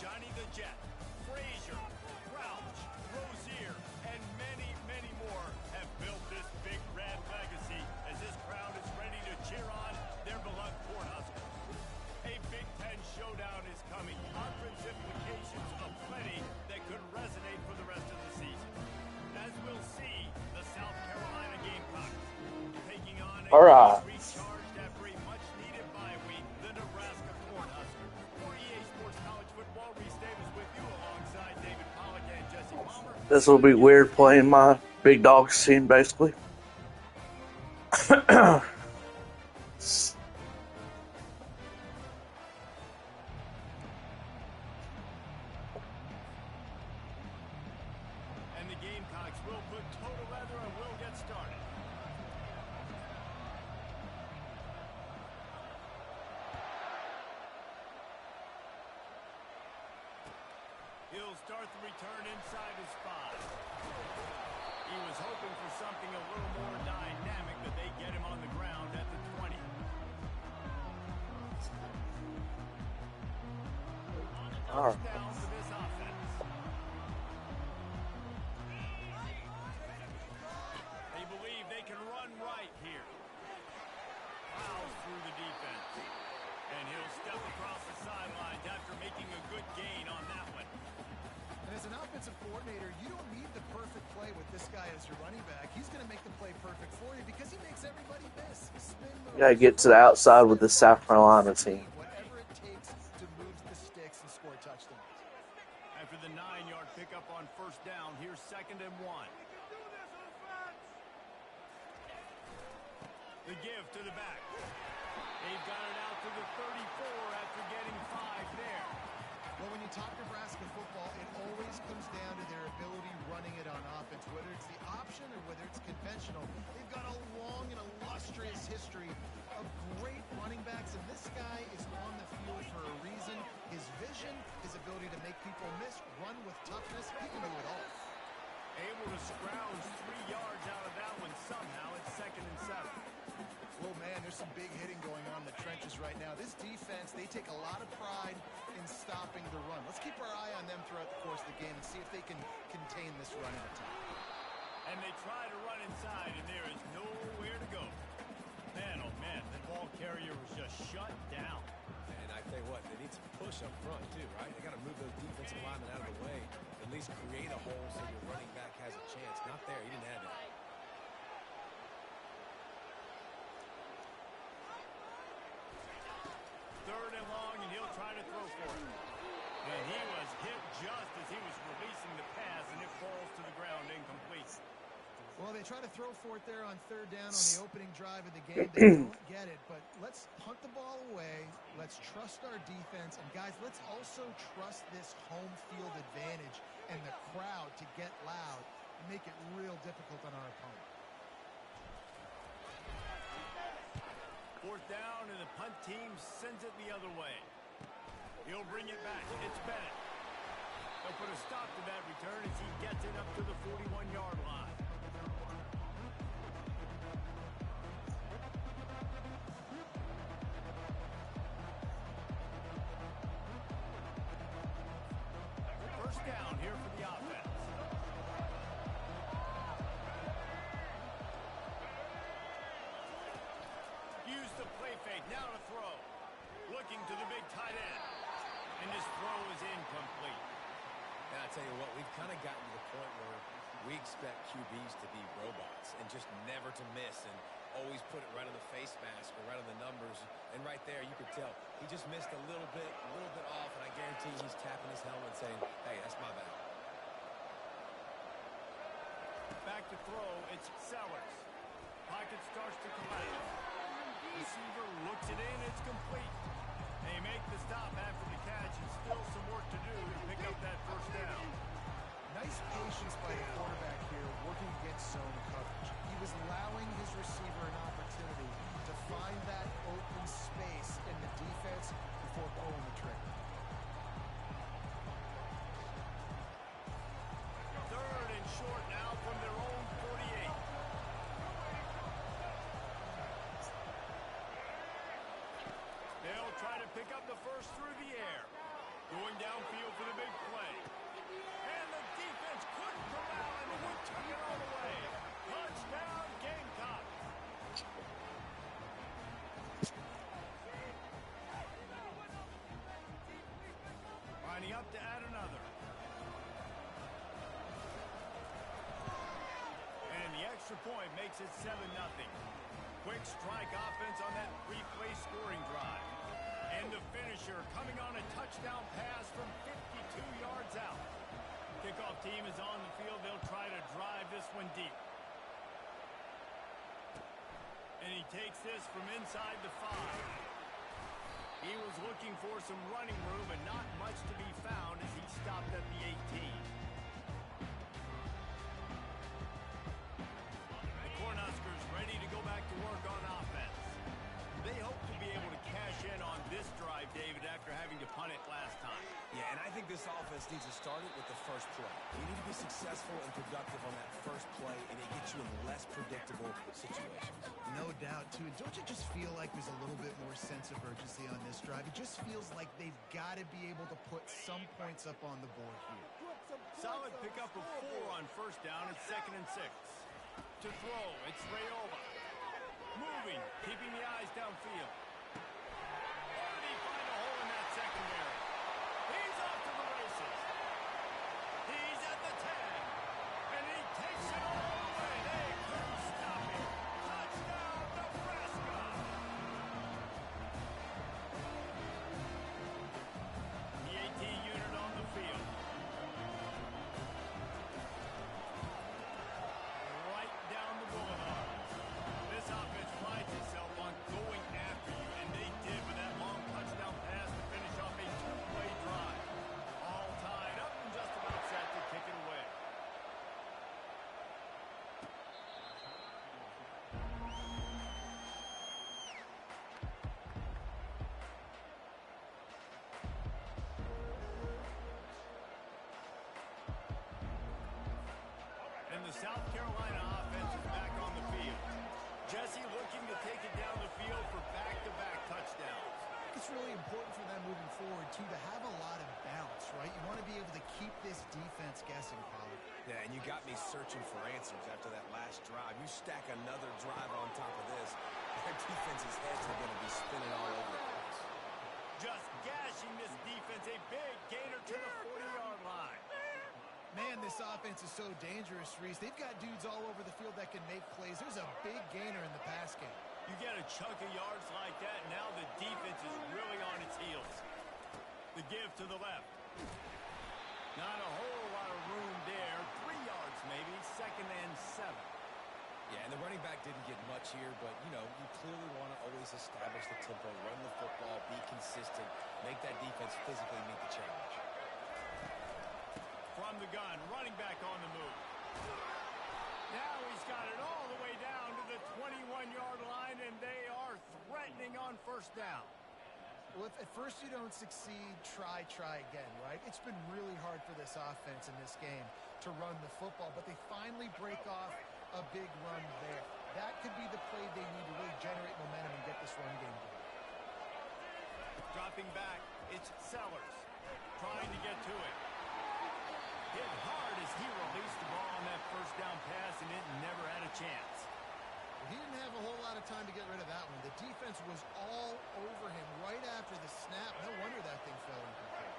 Johnny the Jet, Frazier, Crouch, Rozier, and many, many more have built this Big Red legacy as this crowd is ready to cheer on their beloved Cornhuskers. A Big Ten showdown is coming. Conference implications aplenty that could resonate for the rest of the season. As we'll see, the South Carolina Gamecocks taking on a recharged after a much-needed bye week, the Nebraska Cornhuskers. For EA Sports College Football, Reese Davis with you alongside David Pollack and Jesse Palmer. This will be weird playing my big dogs team, basically. He'll start the return inside his 5. He was hoping for something a little more dynamic, but they get him on the ground at the 20. First down for this offense. They believe they can run right here. Fouls through the defense. And he'll step across the sidelines after making a good gain on that one. And as an offensive coordinator, you don't need the perfect play with this guy as your running back. He's going to make the play perfect for you because he makes everybody miss. You got to get to the outside with the South Carolina team. Whatever it takes to move the sticks and score touchdowns. After the 9-yard pickup on first down, here's 2nd and 1. The give to the back. They've got it out to the 34 after getting 5 there. Well, when you talk Nebraska football, it always comes down to their ability running it on offense, whether it's the option or whether it's conventional. They've got a long and illustrious history of great running backs, and this guy is on the field for a reason. His vision, his ability to make people miss, run with toughness, he can do it all. Able to scrounge 3 yards out of that one somehow. It's 2nd and 7. Oh, man, there's some big hitting going on in the trenches right now. This defense, they take a lot of pride in stopping the run. Let's keep our eye on them throughout the course of the game and see if they can contain this running attack. And they try to run inside, and there is nowhere to go. Man, oh, man, the ball carrier was just shut down. And I tell you what, they need some push up front, too, right? They got to move those defensive linemen out of the way, at least create a hole so your running back has a chance. Not there. He didn't have that. Third and long, and he'll try to throw for it. And he was hit just as he was releasing the pass, and it falls to the ground incomplete. Well, they try to throw for it there on 3rd down on the opening drive of the game. They don't get it, but let's punt the ball away. Let's trust our defense. And, guys, let's also trust this home field advantage and the crowd to get loud and make it real difficult on our opponent. 4th down, and the punt team sends it the other way. He'll bring it back. It's Bennett. They'll put a stop to that return as he gets it up to the 41-yard line. First down here for the offense. Use the play fake, now to throw. Looking to the big tight end. And his throw is incomplete. And I tell you what, we've kind of gotten to the point where we expect QBs to be robots and just never to miss and always put it right on the face mask or right on the numbers. And right there, you could tell he just missed a little bit off, and I guarantee he's tapping his helmet saying, hey, that's my bad. Back to throw, it's Sellers. Pocket starts to collapse. Receiver looks it in, it's complete. They make the stop after the catch, and still some work to do to pick up that first down. Nice patience by the quarterback here, working against zone coverage. He was allowing his receiver an opportunity to find that open space in the defense before pulling the trigger. 3rd and short now from their own 48. They'll try to pick up the first through the air. Going downfield for the big play. And the defense couldn't corral him, and he took it all the way. Touchdown, Gamecock. Lining up to add another. And the extra point makes it 7-0. Quick strike offense on that three-play scoring drive. And the finisher coming on a touchdown pass from 52 yards out. Kickoff team is on the field. They'll try to drive this one deep. And he takes this from inside the 5. He was looking for some running room and not much to be found as he stopped at the 18. The Cornhuskers ready to go back to work on offense. They hope to be able to cash in on this drive, David, after having to punt it last time. Yeah, and I think this offense needs to start it with the first play. You need to be successful and productive on that first play, and it gets you in less predictable situations. No doubt, too. Don't you just feel like there's a little bit more sense of urgency on this drive? It just feels like they've got to be able to put some points up on the board here. Solid pickup of 4 on first down. It's 2nd and 6. To throw, it's Rayola. Moving, keeping the eyes downfield. Or did he find a hole in that secondary? He's off to the races. He's at the 10. And he takes it all the way. They couldn't stop him. Touchdown, Nebraska. The 18 unit on the field. Right down the boulevard. This offense prides itself on going after you, and they did with that long touchdown pass to finish off a 2-play drive. All tied up and just about set to kick it away. And the South Carolina offense is back on the field. Jesse looking to take it down the field for back-to-back touchdowns. It's really important for them moving forward, too, to have a lot of bounce, right? You want to be able to keep this defense guessing, Pollard. Yeah, and you got me searching for answers after that last drive. You stack another drive on top of this, their defense's heads are going to be spinning all over the place. Just gashing this defense, a big gainer to the 40-yard line. Man, this offense is so dangerous, Reese. They've got dudes all over the field that can make plays. There's a big gainer in the pass game. You get a chunk of yards like that, now the defense is really on its heels. The give to the left. Not a whole lot of room there. 3 yards maybe, 2nd and 7. Yeah, and the running back didn't get much here, but, you know, you clearly want to always establish the tempo, run the football, be consistent, make that defense physically meet the challenge. From the gun, running back on the move. Now he's got it all the way down to the 21-yard line, and they are threatening on first down. Well, if at first you don't succeed, try again, right? It's been really hard for this offense in this game to run the football, but they finally break off a big run there. That could be the play they need to really generate momentum and get this run game going. Dropping back, it's Sellers trying to get to it. Hit hard as he released the ball on that first down pass, and it never had a chance. He didn't have a whole lot of time to get rid of that one. The defense was all over him right after the snap. No wonder that thing fell incomplete.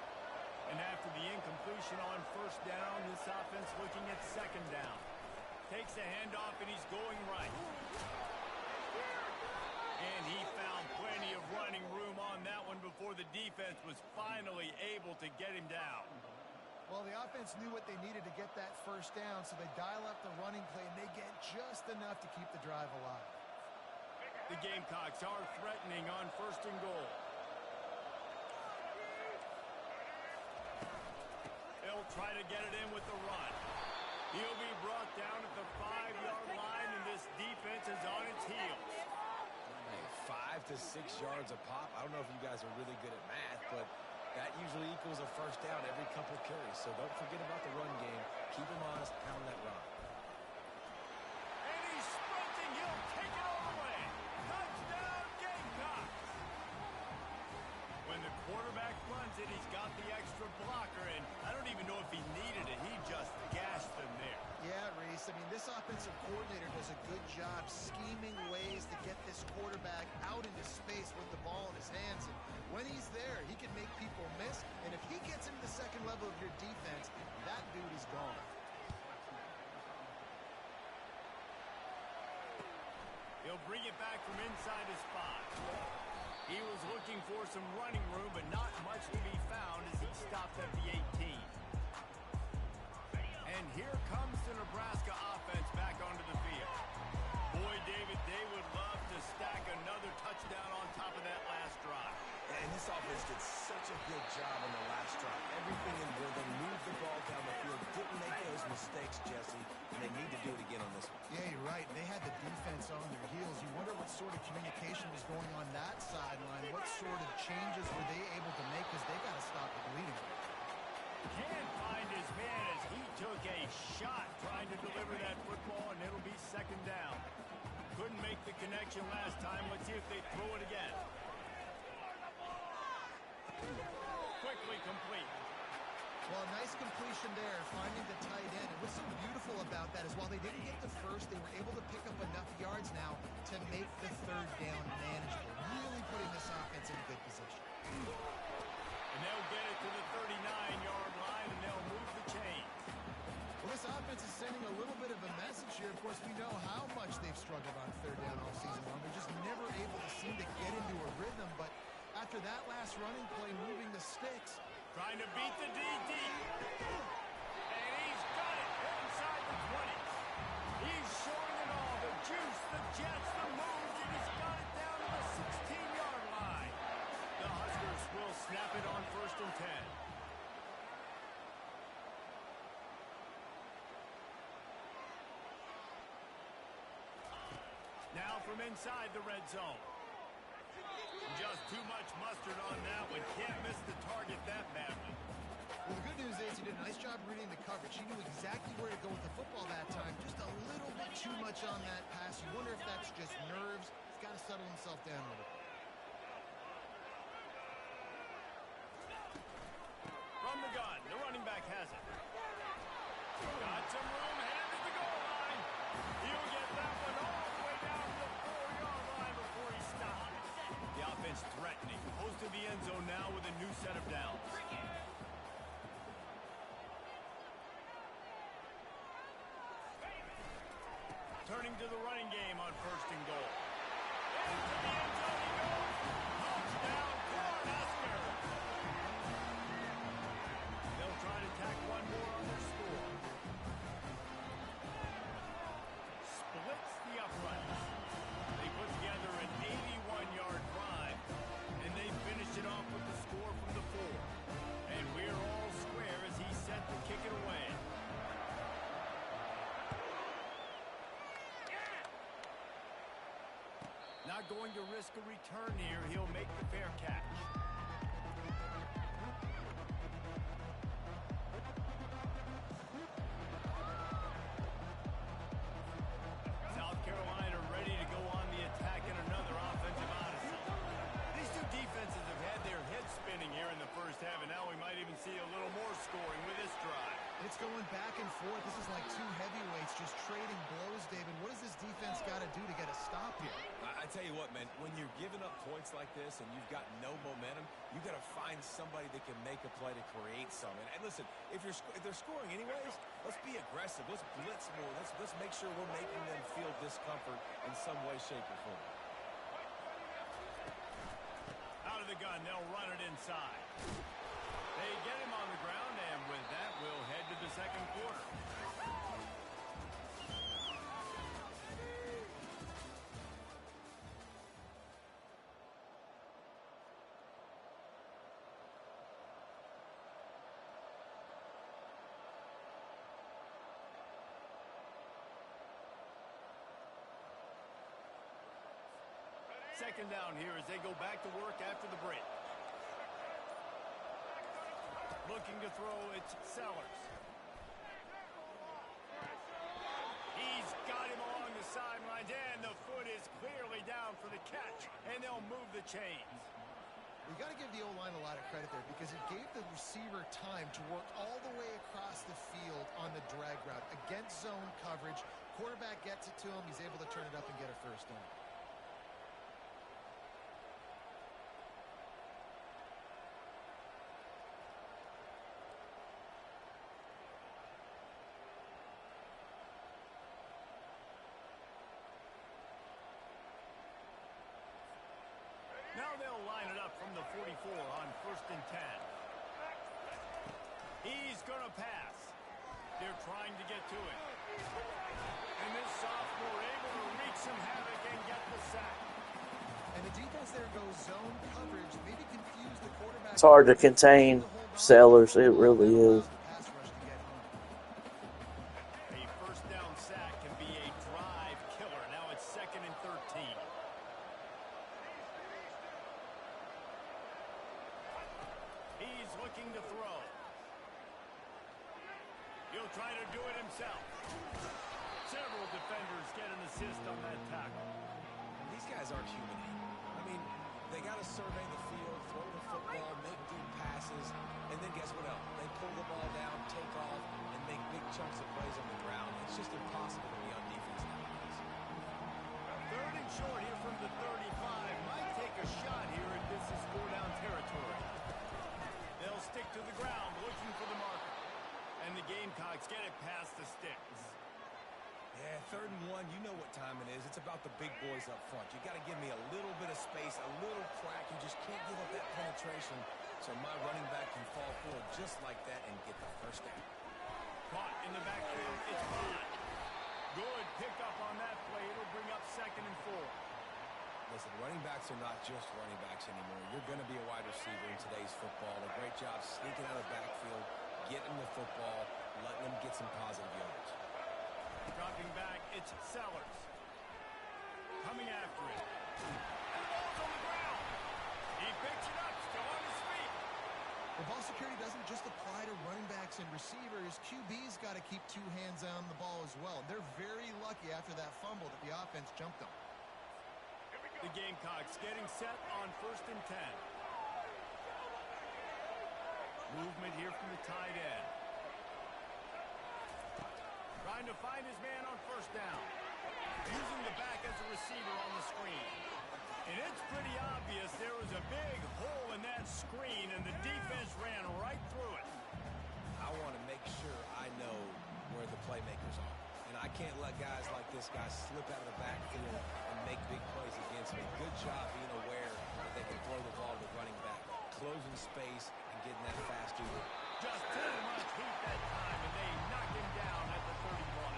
And after the incompletion on first down, this offense looking at 2nd down. Takes the handoff, and he's going right. And he found plenty of running room on that one before the defense was finally able to get him down. Well, the offense knew what they needed to get that first down, so they dial up the running play, and they get just enough to keep the drive alive. The Gamecocks are threatening on 1st and goal. They'll try to get it in with the run. He'll be brought down at the 5-yard line, and this defense is on its heels. Hey, 5 to 6 yards a pop. I don't know if you guys are really good at math, but that usually equals a first down every couple carries. So don't forget about the run game. Keep him honest, pound that rock. And he's sprinting. He'll take it all the way. Touchdown, Gamecocks. When the quarterback runs finds it. He's got the extra blocker, and I don't even know if he needed it. He just gashed them there. Yeah, Reese. I mean, this offensive coordinator does a good job scheming ways to get this quarterback out into space with the ball in his hands. And when he's there, he can make people miss. And if he gets into the second level of your defense, that dude is gone. He'll bring it back from inside his spot. He was looking for some running room, but not much to be found as he stopped at the 18. And here comes the Nebraska offense back onto the field. Boy, David, they would love to stack another touchdown on top of that last drive. And this offense did such a good job on the last drive. Everything in rhythm, moved the ball down the field, didn't make those mistakes, Jesse, and they need to do it again on this one. Yeah, you're right. They had the defense on their heels. You wonder what sort of communication was going on that sideline. What sort of changes were they able to make because they got to stop the bleeding. Can't find his man as he took a shot trying to deliver that football, and it'll be second down. Couldn't make the connection last time. Let's see if they throw it again. Quickly complete. Well, nice completion there, finding the tight end. And what's so beautiful about that is while they didn't get the first, they were able to pick up enough yards now to make the third down manageable. Really putting this offense in a good position. And they'll get it to the 39-yard line, and they'll move the chain. Well, this offense is sending a little bit of a message here. Of course, we know how much they've struggled on third down all season long. They're just never able to seem to get into a rhythm. But after that last running play, moving the sticks. Trying to beat the DD. And he's got it inside the 20s. He's showing it all. The juice, the jets, the moves, and he's got it down to the 16-yard line. The Huskers will snap it on 1st and 10. Now from inside the red zone. Just too much mustard on that one. Can't miss the target that badly. Well, the good news is he did a nice job reading the coverage. He knew exactly where to go with the football that time. Just a little bit too much on that pass. You wonder if that's just nerves. He's got to settle himself down a little bit. From the gun, the running back has it. Got some room, headed to the goal line. He'll get that one all the way down to the 4-yard line before he stops. The offense threatening. Close to the end zone now with a new set of downs. Turning to the running game on 1st and goal. Into the end zone he goes. Touchdown, Cornhusker. They'll try to tack one more on their score. Splits the uprights. They put together an 81-yard drive, and they finish it off with the score from the 4. And we're all square as he's set to kick it away. Not going to risk a return here. He'll make the fair catch. South Carolina ready to go on the attack in another offensive odyssey. These two defenses have had their heads spinning here in the first half, and now we might even see a little more scoring with this drive. It's going back and forth. This is like two heavyweights just trading blows, David. What does this defense got to do to get a stop here? I tell you what, man, when you're giving up points like this and you've got no momentum, you got to find somebody that can make a play to create some. And listen, if they're scoring anyways, let's be aggressive. Let's blitz more. Let's make sure we're making them feel discomfort in some way, shape, or form. Out of the gun, they'll run it inside. They get him on the ground, and with that, we'll head to the second quarter. Second down here as they go back to work after the break. Looking to throw, it's Sellers. He's got him along the sidelines, and the foot is clearly down for the catch, and they'll move the chains. You got to give the O-line a lot of credit there because it gave the receiver time to work all the way across the field on the drag route against zone coverage. Quarterback gets it to him. He's able to turn it up and get a first down. Now they'll line it up from the 44 on 1st and 10. He's going to pass. They're trying to get to it. And this sophomore able to wreak some havoc and get the sack. And the defense there goes zone coverage, maybe confuse the quarterback. It's hard to contain Sellers. It really is. A first down sack can be a drive killer. Now it's 2nd and 13. He's looking to throw. He'll try to do it himself. Several defenders get an assist on that tackle. These guys aren't human. I mean, they got to survey the field, throw the football, make deep passes, and then guess what else? They pull the ball down, take off, and make big chunks of plays on the ground. It's just impossible to be on defense nowadays. 3rd and short here from the 35. Might take a shot here if this is 4-down territory. They'll stick to the ground looking for the marker. And the Gamecocks get it past the sticks. Yeah, 3rd and 1, you know what time it is. It's about the big boys up front. You got to give me a little bit of space, a little crack. You just can't give up that penetration so my running back can fall forward just like that and get the first down. Caught in the backfield. It's Bond. Good pickup on that play. It'll bring up 2nd and 4. Listen, running backs are not just running backs anymore. You're going to be a wide receiver in today's football. A great job sneaking out of the backfield, getting the football, letting them get some positive yards. Dropping back, it's Sellers. Coming after it. And the ball's on the ground. He picks it up, still on his feet. The ball security doesn't just apply to running backs and receivers. QB's got to keep 2 hands on the ball as well. They're very lucky after that fumble that the offense jumped them. The Gamecocks getting set on 1st and 10. Movement here from the tight end. Trying to find his man on 1st down. Using the back as a receiver on the screen. And it's pretty obvious there was a big hole in that screen, and the defense ran right through it. I want to make sure I know where the playmakers are. And I can't let guys like this guy slip out of the backfield and make big plays against me. Good job being aware that they can throw the ball to the running back, closing space and getting that fast dude. Just too much heat that time, and they knock him down at the 31.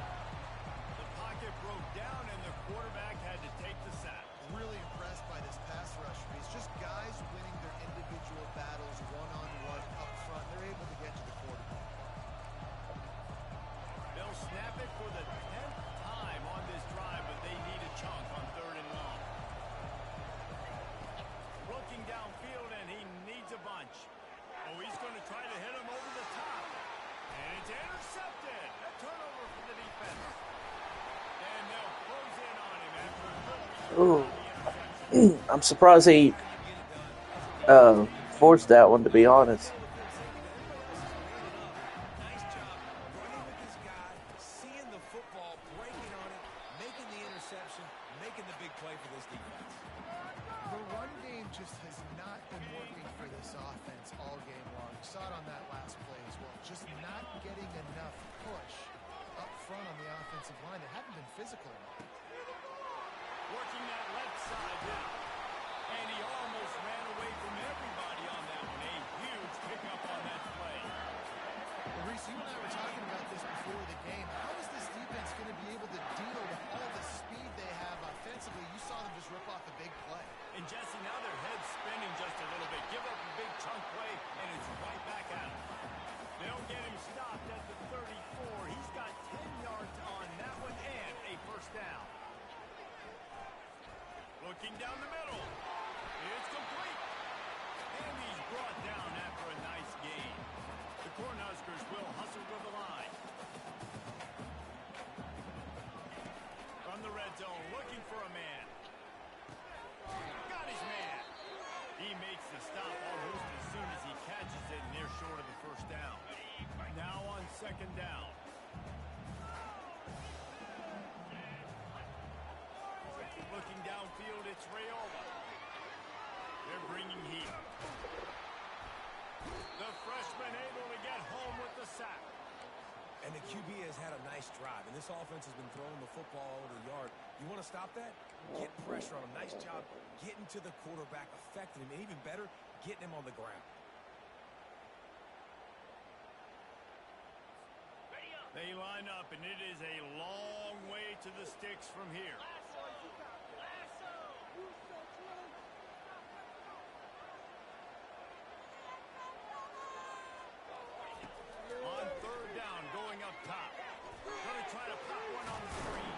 The pocket broke down, and the quarterback had to take the sack. Really impressed by this pass rush. It's just guys winning their individual battles one-on-one up front. They're able to get to the quarterback. They'll snap it for the 10th time on this drive, but they need a chunk on 3rd and long. Looking downfield, and he needs a bunch. Oh, he's going to try to hit him over the top. And it's intercepted. A turnover for the defense. And they'll close in on him after a good return on the interception. I'm surprised he forced that one, to be honest. Nice job running with this guy, seeing the football, breaking on it, making the interception, making the big play for this defense. The run game just has not been working for this offense all game long. You saw it on that last play as well. Just not getting enough push up front on the offensive line. It hadn't been physical enough. Working that left side now. And he almost ran away from everybody on that one. A huge pickup on that play. Well, Reese, you and I were talking about this before the game. How is this defense going to be able to deal with all the speed they have offensively? You saw them just rip off a big play. And Jesse, now their head's spinning just a little bit. Give up a big chunk play, and it's right back at him. They'll get him stopped at the 34. He's got 10 yards on that one and a first down. Looking down the It's Rayola. They're bringing heat. The freshman able to get home with the sack. And the QB has had a nice drive, and this offense has been throwing the football all over the yard. You want to stop that? Get pressure on him. Nice job getting to the quarterback, affecting him, and even better, getting him on the ground. They line up, and it is a long way to the sticks from here. On third down, going up top. Going to try to pop one on the screen.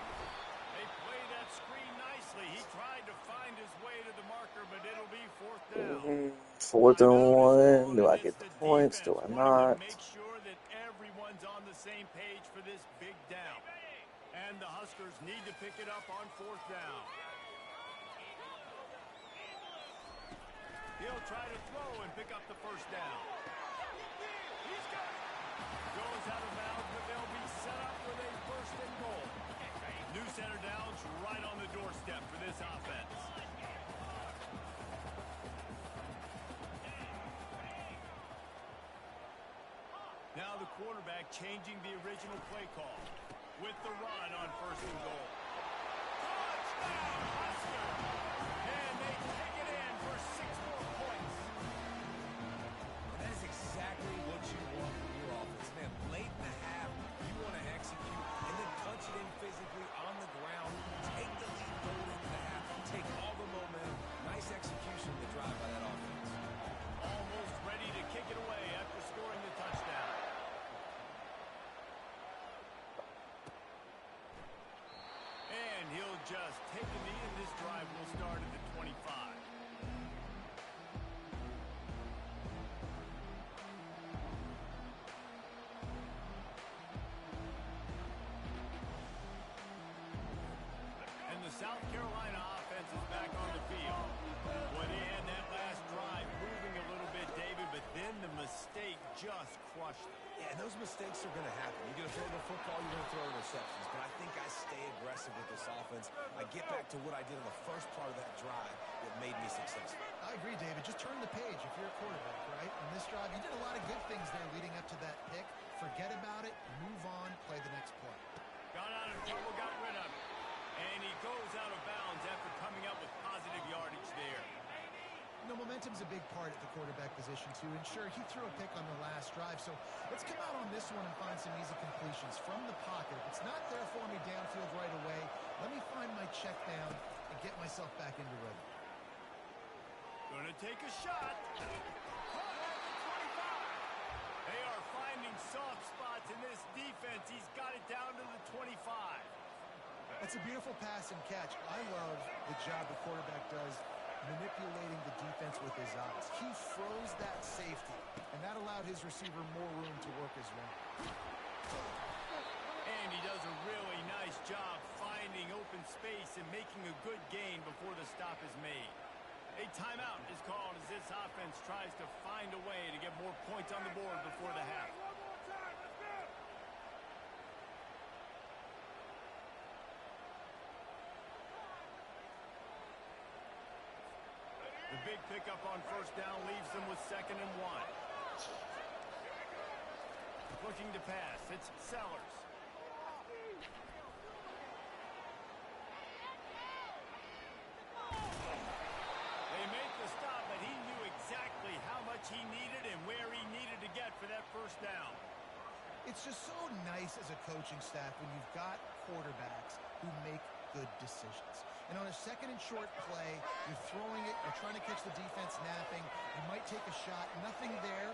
They play that screen nicely. He tried to find his way to the marker, but it'll be fourth down. 4th and 1. Do I get the points? Do I not? Make sure that everyone's on the same page for this big down. And the Huskers need to pick it up on fourth down. He'll try to throw and pick up the first down. He's got it. Goes out of bounds, but they'll be set up with a first and goal. New center downs right on the doorstep for this offense. Now the quarterback changing the original play call with the run on first and goal. Touchdown, Huskers! And they take it in for 6 more points. That is exactly what you want from your offense. Man, late in the half, you want to execute and then punch it in physically on the ground. Take the lead going into the half. Take all the momentum. Nice execution of the drive by that offense. Almost ready to kick it away after scoring the touchdown. And he'll just take a knee, and this drive will start at the 25. And the South Carolina offense is back on the field. Well, they had that last drive moving a little bit, David, but then the mistake just crushed them. Yeah, and those mistakes are going to happen. You're going to throw the football, you're going to throw interceptions. But I think I stay aggressive with this offense. I get back to what I did in the first part of that drive that made me successful. I agree, David. Just turn the page if you're a quarterback, right? On this drive, you did a lot of good things there leading up to that pick. Forget about it, move on, play the next play. Got out of trouble, got rid of it. And he goes out of bounds after coming up with positive yardage there. You know, momentum's a big part at the quarterback position, too. And sure, he threw a pick on the last drive. So let's come out on this one and find some easy completions from the pocket. If it's not there for me downfield right away, let me find my check down and get myself back into rhythm. Gonna take a shot. Caught at the 25. They are finding soft spots in this defense. He's got it down to the 25. That's a beautiful pass and catch. I love the job the quarterback does manipulating the defense with his eyes. He froze that safety, and that allowed his receiver more room to work his route. And he does a really nice job finding open space and making a good gain before the stop is made. A timeout is called as this offense tries to find a way to get more points on the board before the half. The big pickup on first down leaves them with 2nd and 1. Looking to pass. It's Sellers. They make the stop, but he knew exactly how much he needed and where he needed to get for that first down. It's just so nice as a coaching staff when you've got quarterbacks who make good decisions. And on a 2nd and short play, you're throwing it, you're trying to catch the defense napping, you might take a shot, nothing there.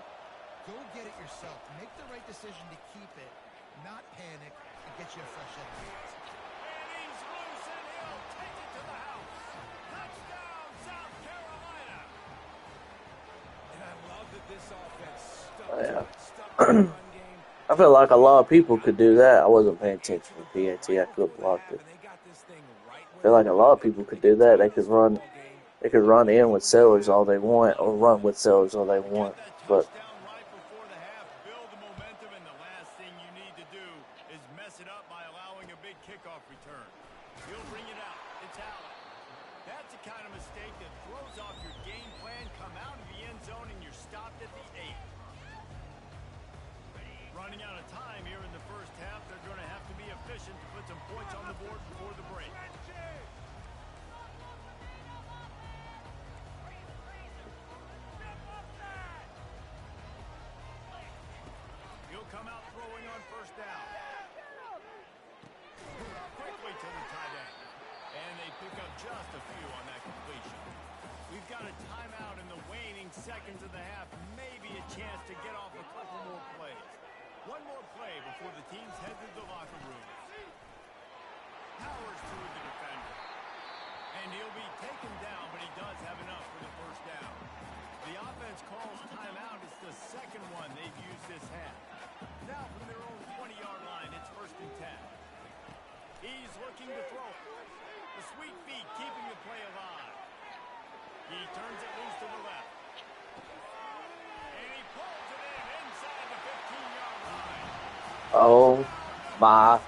Go get it yourself. Make the right decision to keep it, not panic, and get you a fresh set of hands. And he's loose, and he'll take it to the house. Touchdown, South Carolina. And I love that this offense stuck Oh, yeah. stuck to the run game. I feel like a lot of people could do that. I wasn't paying attention to PAT. I could have blocked it. And they got this thing right I feel like a lot of people could do that. They could run in with Sellers all they want, or run with Sellers all they want. But Touchdown right before the half. Build the momentum, and the last thing you need to do is mess it up by allowing a big kickoff return. He'll bring it out. It's Allen. That's the kind of running out of time here in the first half. They're going to have to be efficient to put some points on the board before the break. He'll come out throwing on first down. Quickly to the tight end. And they pick up just a few on that completion. We've got a timeout in the waning seconds of the half. Maybe a chance to get off a couple more plays. One more play before the teams head to the locker room. Powers through the defender. And he'll be taken down, but he does have enough for the first down. The offense calls timeout. It's the second one they've used this half. Now from their own 20-yard line, it's 1st and 10. He's looking to throw it. The sweet feet keeping the play alive. He turns it loose to the left. And he pulls it in inside the 15-yard line. Oh my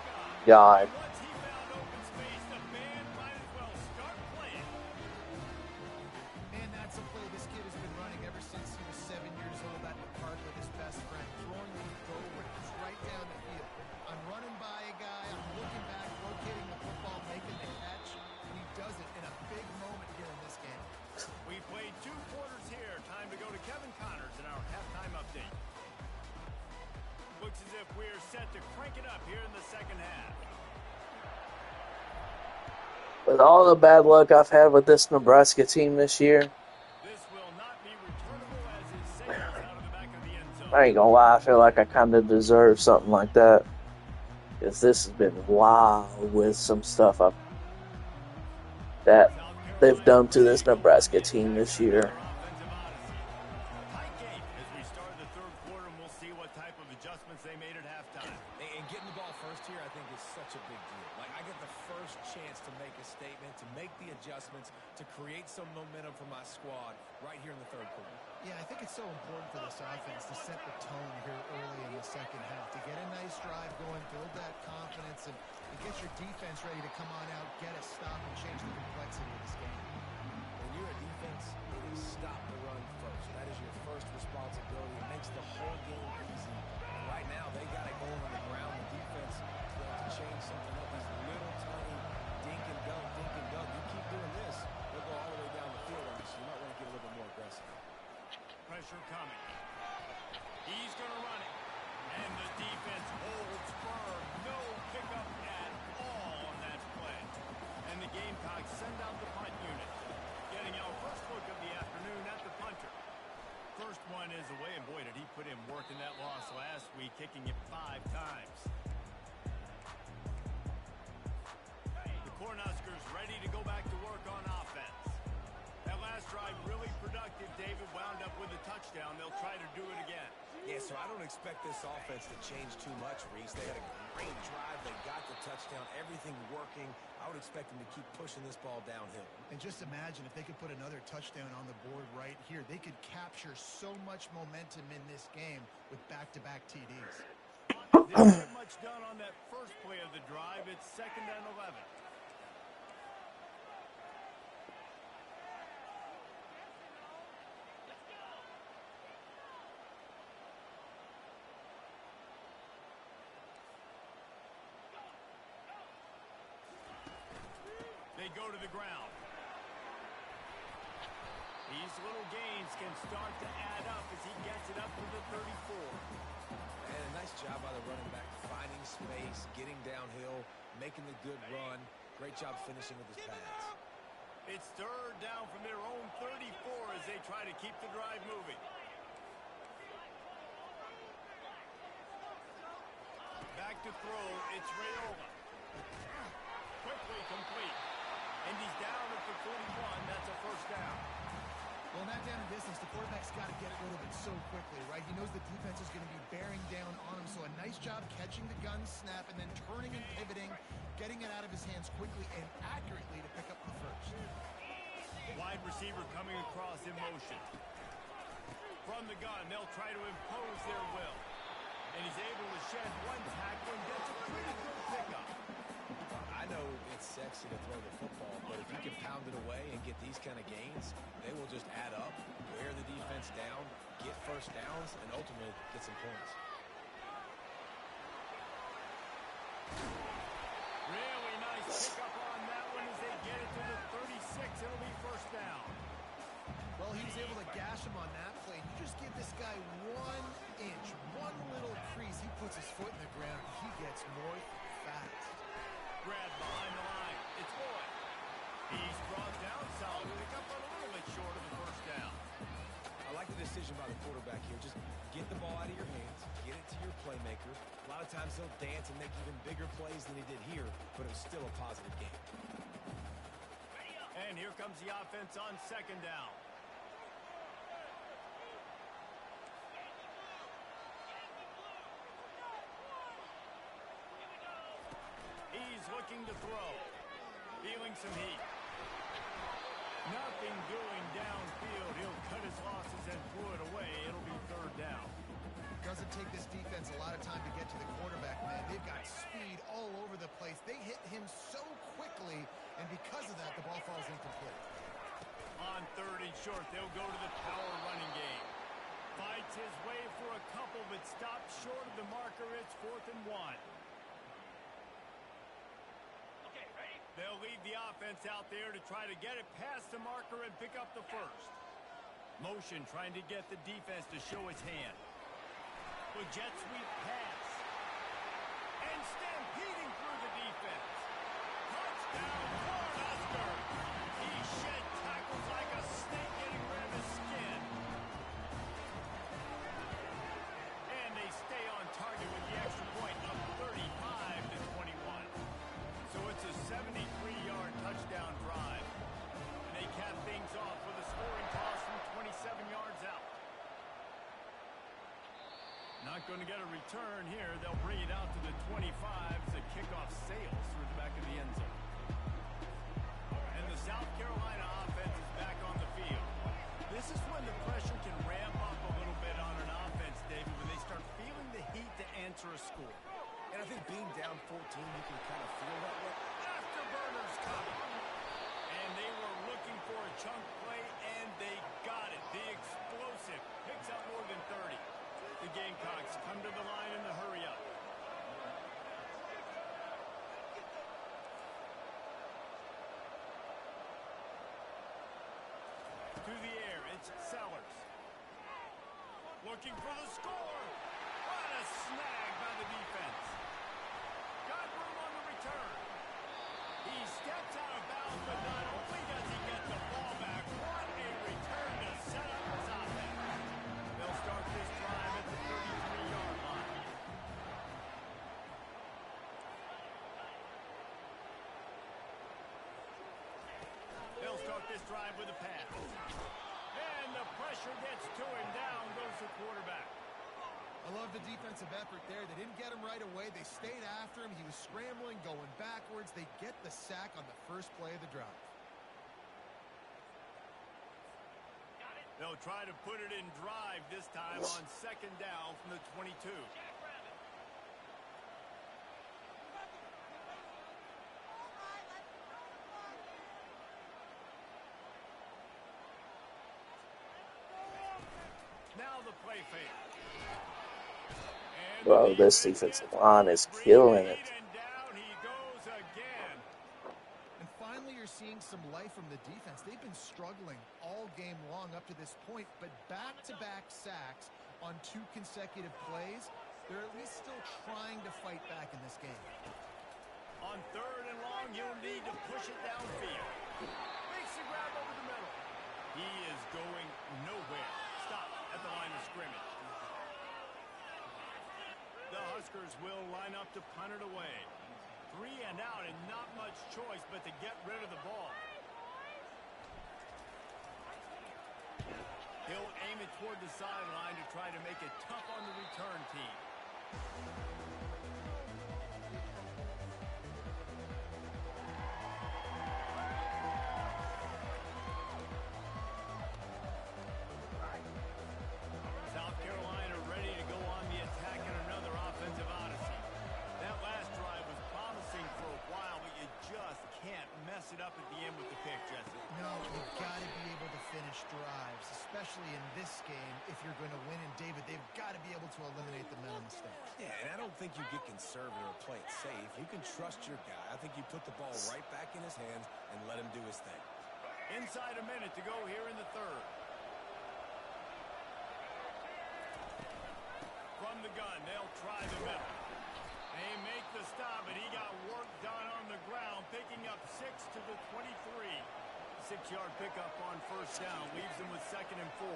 God. Once he found open space, the band might as well start playing. Man, that's a play this kid has been running ever since he was 7 years old at the park with his best friend, throwing these go routes right down the field. I'm running by a guy, I'm looking back, rotating the football, making the catch, and he does it in a big moment here in this game. We played 2 quarters here. Time to go to Kevin Connors in our halftime update. Looks as if we're set to crank it up here in the second half. With all the bad luck I've had with this Nebraska team this year, This will not be returnable as it sails out of the back of the end zone. I ain't gonna lie, I feel like I kind of deserve something like that. Because this has been wild with some stuff that they've done to this Nebraska team this year. Tight game as we start the third quarter, and we'll see what type of adjustments they made at halftime. And getting the ball first here, I think, is such a big deal. Like, I get the first chance to make a statement, to make the adjustments, to create some momentum for my squad right here in the third quarter. Yeah, I think it's so important for this offense to set the tone here early in the second half, to get a nice drive going, build that confidence, and get your defense ready to come on out, get a stop, and change the complexity of this game. When you're a defense, it is stop the run first. That is your first responsibility. It makes the whole game easy. Right now, they got it going on the ground. The defense to change something up. These little tiny dink and dunk, dink and dunk. You keep doing this, they'll go all the way down the field on you, so you might want to get a little bit more aggressive. Pressure coming. He's going to run it. And the defense holds firm. No pickup at all on that play. And the Gamecocks send out the punt unit. Getting our first look of the afternoon at the punter. First one is away, and boy, did he put in work in that loss last week, kicking it 5 times. The Cornhuskers ready to go back to work on offense. That last drive really productive. David wound up with a touchdown. They'll try to do it again. Yeah, so I don't expect this offense to change too much, Reese. They had a great drive. They got the touchdown. Everything working. I would expect them to keep pushing this ball downhill. And just imagine if they could put another touchdown on the board right here. They could capture so much momentum in this game with back-to-back TDs. Didn't get much done on that first play of the drive. It's 2nd and 11. They go to the ground. These little gains can start to add up as he gets it up to the 34. And a nice job by the running back, finding space, getting downhill, making the good run. Great job finishing with his pads. It's 3rd down from their own 34 as they try to keep the drive moving. Back to throw, it's Rayola. Quickly complete. And he's down at the 41. That's a first down. Well, not down in distance, the quarterback's got to get rid of it so quickly, right? He knows the defense is going to be bearing down on him, so a nice job catching the gun snap and then turning and pivoting, getting it out of his hands quickly and accurately to pick up the first. Wide receiver coming across in motion. From the gun, they'll try to impose their will. And he's able to shed one tackle and gets a pretty good pickup. I know it's sexy to throw the football, but if you can pound it away and get these kind of gains, they will just add up, wear the defense down, get first downs, and ultimately get some points. Really nice pickup on that one as they get it to the 36. It'll be first down. Well, he was able to gash him on that play. You just give this guy 1 inch, one little crease. He puts his foot in the ground. He gets north fast. Grab behind the line. It's Boyd. He's brought down solid. Pick up a little bit short of the first down. I like the decision by the quarterback here. Just get the ball out of your hands, get it to your playmaker. A lot of times he'll dance and make even bigger plays than he did here, but it was still a positive game. And here comes the offense on second down. He's looking to throw. Feeling some heat. Nothing doing downfield. He'll cut his losses and throw it away. It'll be third down. Doesn't take this defense a lot of time to get to the quarterback, man. They've got speed all over the place. They hit him so quickly, and because of that, the ball falls incomplete. On third and short, they'll go to the power running game. Fights his way for a couple, but stops short of the marker. It's 4th and 1. They'll leave the offense out there to try to get it past the marker and pick up the first. Motion trying to get the defense to show his hand. With jet sweep pass. And stampeding through the defense. Touchdown, Cornhusker. He shed tackles like a snake getting rid of his skin. And they stay on target with the extra point up 35-21. So it's a 73-yard touchdown drive. And they cap things off with a scoring toss from 27 yards out. Not going to get a return here. They'll bring it out to the 25 as the kickoff sails through the back of the end zone. And the South Carolina offense is back on the field. This is when the pressure can ramp up a little bit on an offense, David, when they start feeling the heat to answer a score. And I think being down 14, you can kind of feel that way. Afterburners coming. And they were looking for a chunk play, and they got it. The explosive picks up more than 30. The Gamecocks come to the line in the hurry-up. To the air, it's Sellers. Looking for the score. What a snag by the defense. Got room on the return. He steps out of bounds, but not only does he get the ball back, what a return to set up his offense. They'll start this drive at the 33-yard line. They'll start this drive with a pass. And the pressure gets to him. Down goes the quarterback. I love the defensive effort there. They didn't get him right away. They stayed after him. He was scrambling, going backwards. They get the sack on the first play of the drive. They'll try to put it in drive this time on second down from the 22. Now the play fake. Bro, this defensive line is killing it. And down he goes again. And finally, you're seeing some life from the defense. They've been struggling all game long up to this point, but back-to-back sacks on 2 consecutive plays, they're at least still trying to fight back in this game. On third and long, you'll need to push it downfield. Makes the grab over the middle. He is going nowhere. Stop at the line of scrimmage. The Huskers will line up to punt it away. 3 and out and not much choice but to get rid of the ball. He'll aim it toward the sideline to try to make it tough on the return team. South Carolina ready to go on the attack in another offensive odyssey. That last drive was promising for a while, but you just can't mess it up at the end with the pick, Jesse. No, you've got to be able to finish drives, especially especially in this game, if you're going to win. And, David, they've got to be able to eliminate the mental mistakes. Yeah, and I don't think you get conservative or play it safe. You can trust your guy. I think you put the ball right back in his hands and let him do his thing. Inside a minute to go here in the third. From the gun, they'll try the middle. They make the stop, but he got work done on the ground, picking up 6 to the 23. 6-yard pickup on first down, leaves them with 2nd and 4.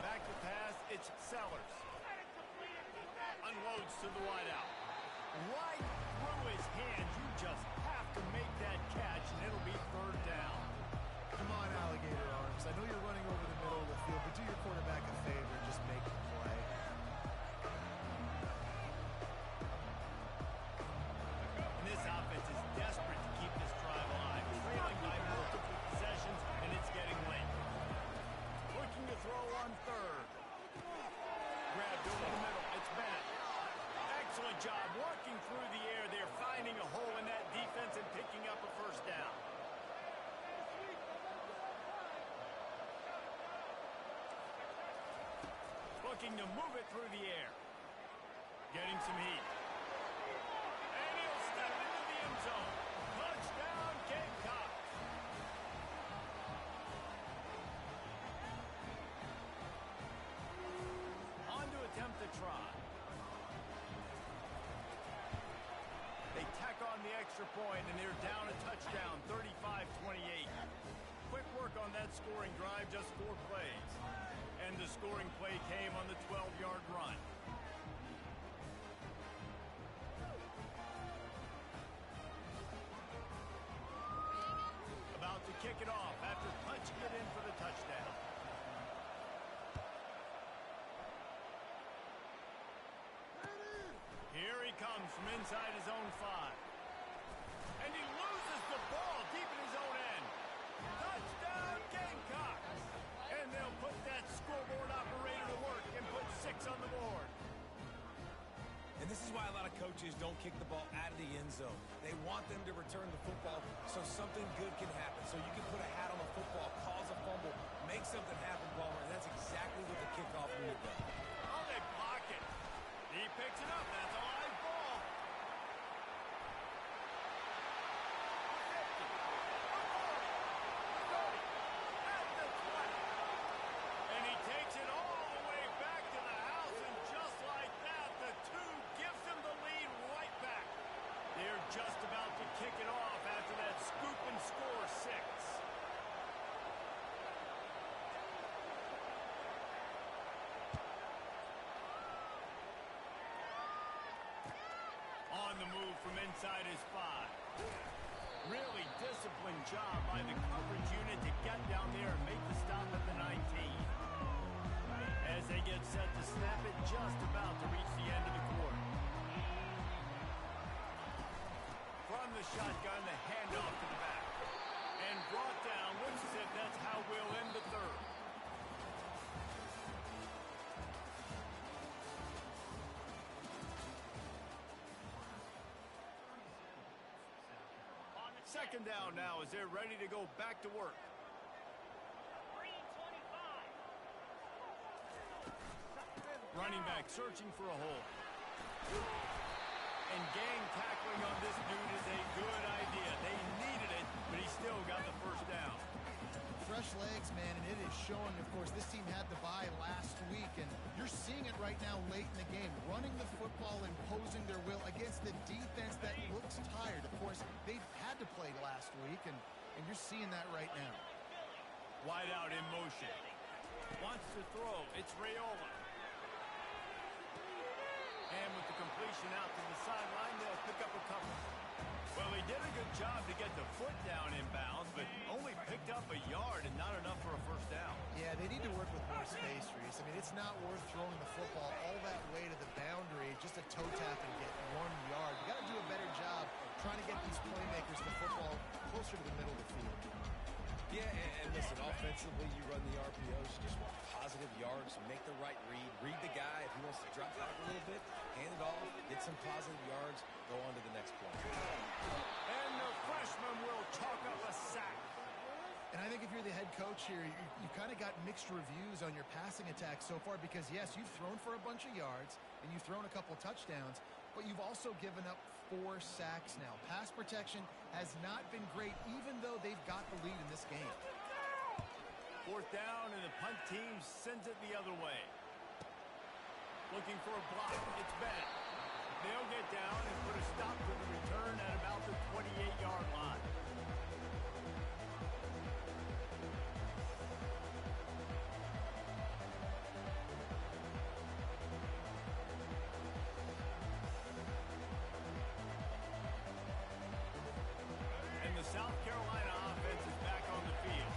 Back to pass, it's Sellers. Unloads to the wideout. Right through his hands. You just have to make that catch, and it'll be 3rd down. Come on, alligator arms. I know you're running over the middle of the field, but do your quarterback a favor and just make the play. And this offense is desperate to keep this drive alive. Trailing by multiple possessions, and it's getting late. Looking to throw on 3rd. Grabbed over the middle. It's Bennett. Excellent job working through the air. They're finding a hole in that defense and picking up a 1st down. Looking to move it through the air. Getting some heat. And he'll step into the end zone. Touchdown, Gamecocks. On to attempt the try. They tack on the extra point, and they're down a touchdown, 35-28. Quick work on that scoring drive, just 4 plays. And the scoring play came on the 12-yard run. About to kick it off after punching it in for the touchdown. Here he comes from inside his own 5. And he loses the ball deep in his own end. Touchdown, Gamecocks! And they'll put that scoreboard operator to work and put 6 on the board. And this is why a lot of coaches don't kick the ball out of the end zone. They want them to return the football so something good can happen. So you can put a hat on the football, cause a fumble, make something happen, Palmer. And that's exactly what the kickoff would do. Oh, they block it. He picks it up. That's a live ball. 50, 40, 30, at the 20. And he takes it all the way back to the house, and just like that, the 2 gives him the lead right back. They're just about to kick it off after that scoop and score 6. On the move from inside his 5. Really disciplined job by the coverage unit to get down there and make the stop at the 19. As they get set to snap it, just about to reach the end of the quarter. From the shotgun, the handoff to the back. And brought down, looks as if that's how we'll end the 3rd. Second down now as they're ready to go back to work. Running back searching for a hole. And gang tackling on this dude is a good idea. They needed it, but he still got the 1st down. Fresh legs, man, and it is showing. Of course, this team had the bye last week, and you're seeing it right now late in the game. Running the football, imposing their will against the defense that looks tired. Of course, they've had to play last week, and you're seeing that right now. Wide out in motion. Wants to throw. It's Raiola. And with the completion out to the sideline, they'll pick up a couple. Well, he did a good job to get the foot down inbounds, but only picked up a yard and not enough for a 1st down. Yeah, they need to work with more space, Reese. I mean, it's not worth throwing the football all that way to the boundary, just a toe tap and get 1 yard. You got to do a better job trying to get these playmakers the football closer to the middle of the field. Yeah, and listen, offensively, you run the RPOs. You just want positive yards, make the right read. Read the guy. If he wants to drop back a little bit, hand it off, get some positive yards, go on to the next play. And the freshman will chalk up a sack. And I think if you're the head coach here, you've kind of got mixed reviews on your passing attack so far because, yes, you've thrown for a bunch of yards and you've thrown a couple touchdowns, but you've also given up 4 sacks now. Pass protection has not been great, even though they've got the lead in this game. 4th down, and the punt team sends it the other way. Looking for a block. It's Bennett. They'll get down and put a stop to the return at about the 28-yard line. And the South Carolina offense is back on the field.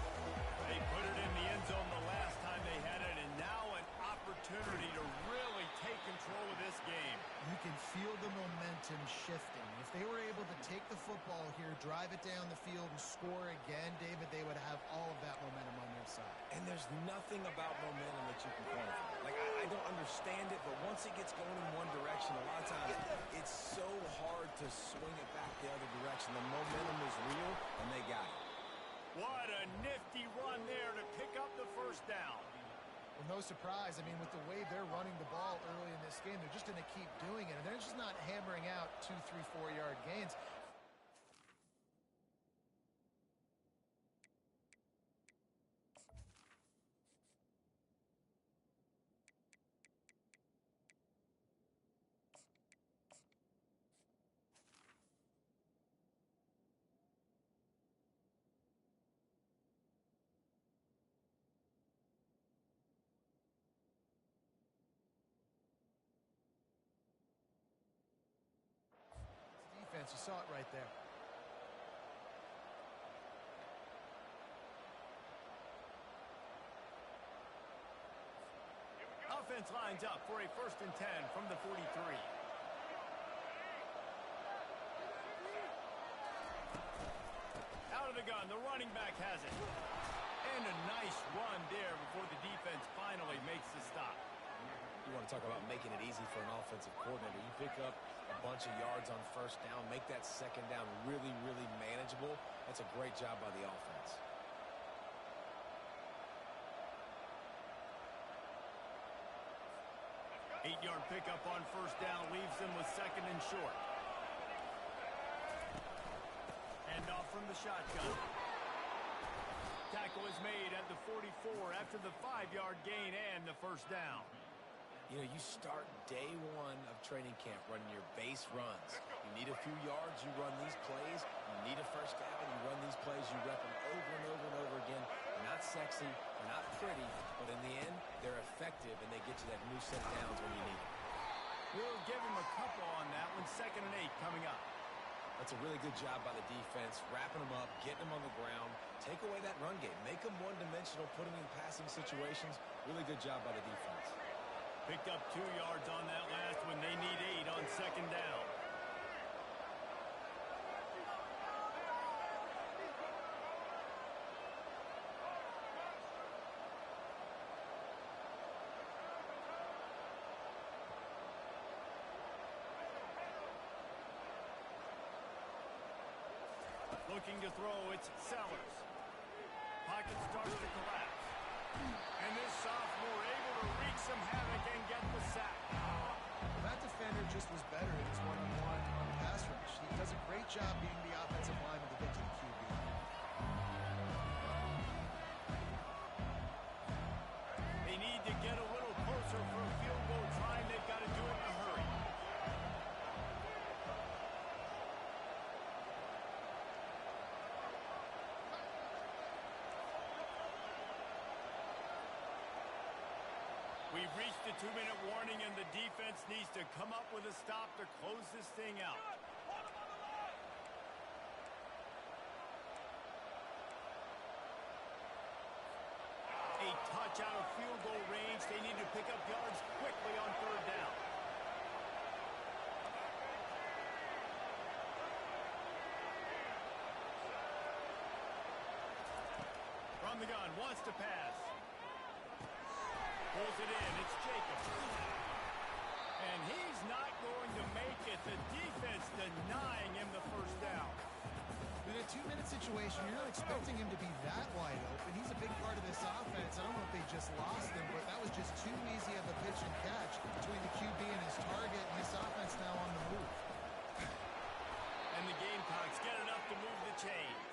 They put it in the end zone the last time they had it, and now an opportunity to really take control of this game. You can feel the momentum shifting. If they were able to take the football here, drive it down the field, and score again, David, they would have all of that momentum on their side. And there's nothing about momentum that you can quantify. Like, I don't understand it, but once it gets going in one direction, a lot of times it's so hard to swing it back the other direction. The momentum is real, and they got it. What a nifty run there to pick up the first down. Well, no surprise. I mean, with the way they're running the ball early in this game, they're just going to keep doing it. And they're just not hammering out 2, 3, 4-yard gains. Defense, you saw it right there. Offense lines up for a 1st and 10 from the 43. Out of the gun, the running back has it. And a nice run there before the defense finally makes the stop. You want to talk about making it easy for an offensive coordinator. You pick up a bunch of yards on 1st down, make that 2nd down really, really manageable. That's a great job by the offense. Eight-yard pickup on 1st down leaves them with 2nd and short. Hand off from the shotgun. Tackle is made at the 44 after the 5-yard gain and the 1st down. You know, you start day 1 of training camp running your base runs. You need a few yards, you run these plays. You need a 1st down, you run these plays. You rep them over and over and over again. They're not sexy, they're not pretty, but in the end, they're effective, and they get you that new set of downs when you need it. We'll give him a couple on that one. 2nd and 8 coming up. That's a really good job by the defense, wrapping them up, getting them on the ground. Take away that run game. Make them one-dimensional, put them in passing situations. Really good job by the defense. Picked up 2 yards on that last one. They need 8 on 2nd down. Looking to throw, it's Sellers. Pocket starts to collapse. And this sophomore able to wreak some havoc and get the sack. That defender just was better in his one-on-one on the pass rush. He does a great job being the offensive lineman to get to the QB. They need to get a little closer for a field goal try, and they've got to do it in a hurry. We've reached the 2-minute warning, and the defense needs to come up with a stop to close this thing out. A touch out of field goal range. They need to pick up yards quickly on 3rd down. From the gun, wants to pass. Pulls it in. It's Jacobs. And he's not going to make it. The defense denying him the 1st down. In a 2-minute situation, you're not expecting him to be that wide open. He's a big part of this offense. I don't know if they just lost him, but that was just too easy of a pitch and catch between the QB and his target, and this offense now on the move. And the Gamecocks get enough to move the chains.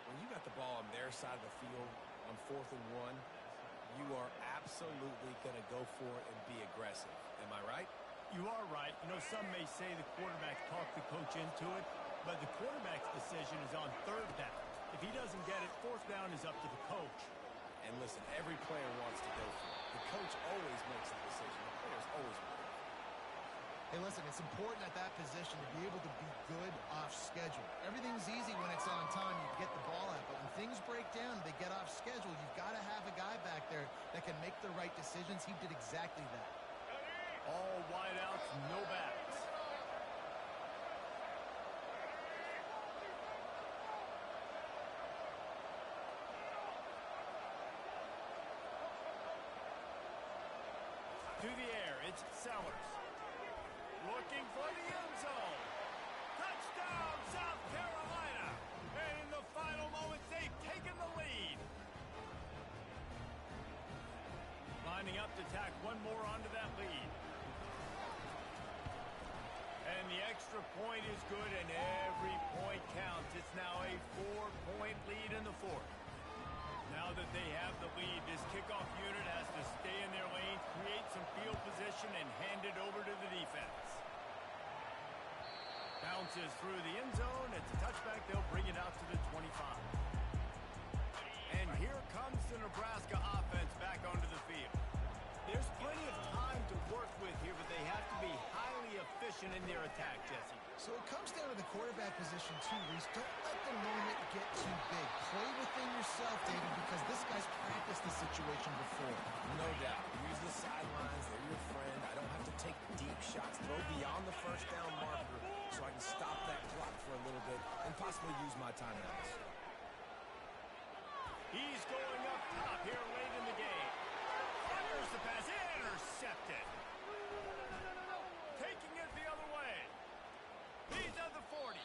When you got the ball on their side of the field on 4th and 1, you are absolutely going to go for it and be aggressive. Am I right? You are right. You know, some may say the quarterback talked the coach into it, but the quarterback's decision is on 3rd down. If he doesn't get it, 4th down is up to the coach. And listen, every player wants to go for it. The coach always makes the decision. The players always want it. Hey, listen, it's important at that position to be able to be good off schedule. Everything's easy when it's on time. You get the ball out. But when things break down, they get off schedule. You've got to have a guy back there that can make the right decisions. He did exactly that. All wideouts, no backs. To the air, it's Sellers. Looking for the end zone. Touchdown, South Carolina. And in the final moments, they've taken the lead. Lining up to tack one more onto that lead. And the extra point is good, and every point counts. It's now a 4-point lead in the 4th. Now that they have the lead, this kickoff unit has to stay in their lane, create some field position, and hand it over to the defense. Bounces through the end zone. It's a touchback. They'll bring it out to the 25. And here comes the Nebraska offense back onto the field. There's plenty of time to work with here, but they have to be highly efficient in their attack, Jesse. So it comes down to the quarterback position too, Reese. Don't let the moment get too big. Play within yourself, David, because this guy's practiced the situation before. No doubt. Use the sidelines. They're your friend. I don't have to take deep shots. Throw beyond the 1st down marker so I can stop that clock for a little bit and possibly use my timeouts. He's going up top here late in the game. Fires the pass. Intercepted. Taking it the other way. He's at the 40.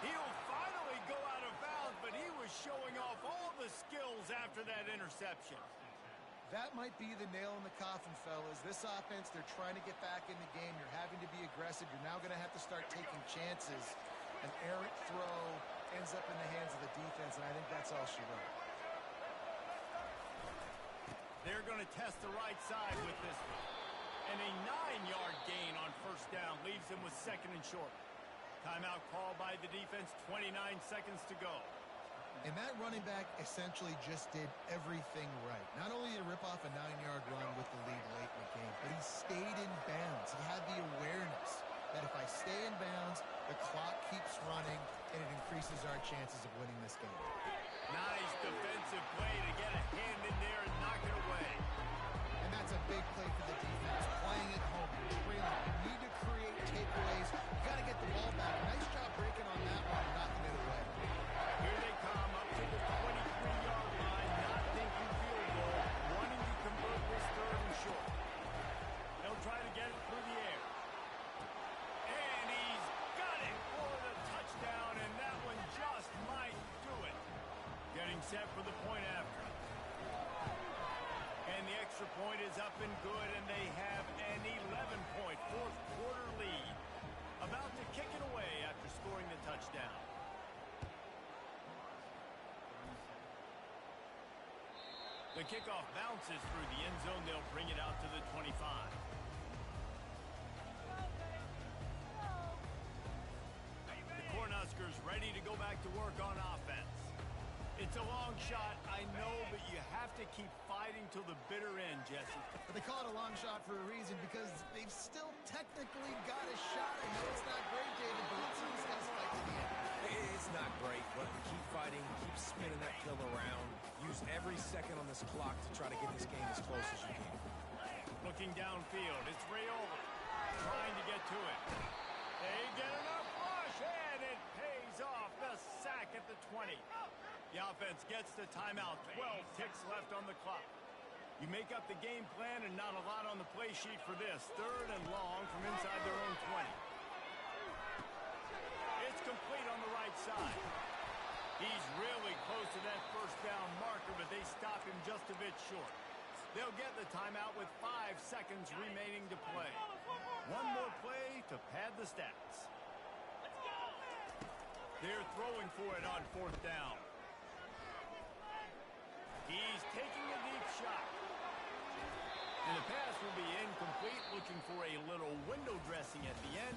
He'll finally go out of bounds, but he was showing off all the skills after that interception. That might be the nail in the coffin, fellas. This offense, they're trying to get back in the game. You're having to be aggressive. You're now going to have to start taking chances. An errant throw ends up in the hands of the defense, and I think that's all she wrote. They're going to test the right side with this one. And a 9-yard gain on 1st down leaves them with 2nd and short. Timeout called by the defense, 29 seconds to go. And that running back essentially just did everything right. Not only did he rip off a 9-yard run with the lead late in the game, but he stayed in bounds. He had the awareness that if I stay in bounds, the clock keeps running, and it increases our chances of winning this game. Nice defensive play to get a hand in there and knock it away. And that's a big play for the defense, playing at home. You're trailing. You need to create takeaways. You got to get the ball back. Nice job breaking on that one and knocking it away. Here they come up to the 23-yard line, not thinking field goal, wanting to convert this 3rd and short. They'll try to get it through the air. And he's got it for the touchdown, and that one just might do it. Getting set for the point after. And the extra point is up and good, and they have an 11-point 4th quarter lead. About to kick it away after scoring the touchdown. The kickoff bounces through the end zone. They'll bring it out to the 25. The Cornhuskers ready to go back to work on offense. It's a long shot, I know, but you have to keep fighting till the bitter end, Jesse. But they call it a long shot for a reason, because they've still technically got a shot. I know it's not great, David, but let's see this guy's fight to the end. It's not great, but keep fighting, keep spinning that pill around. Use every second on this clock to try to get this game as close as you can. Looking downfield, it's Rayola trying to get to it. They get enough rush, and it pays off. The sack at the 20. The offense gets the timeout. 12 ticks left on the clock. You make up the game plan and not a lot on the play sheet for this. 3rd and long from inside their own 20. It's complete on the right side. He's really close to that first down marker, but they stop him just a bit short. They'll get the timeout with 5 seconds remaining to play. One more play to pad the stats. They're throwing for it on 4th down. He's taking a deep shot. And the pass will be incomplete, looking for a little window dressing at the end.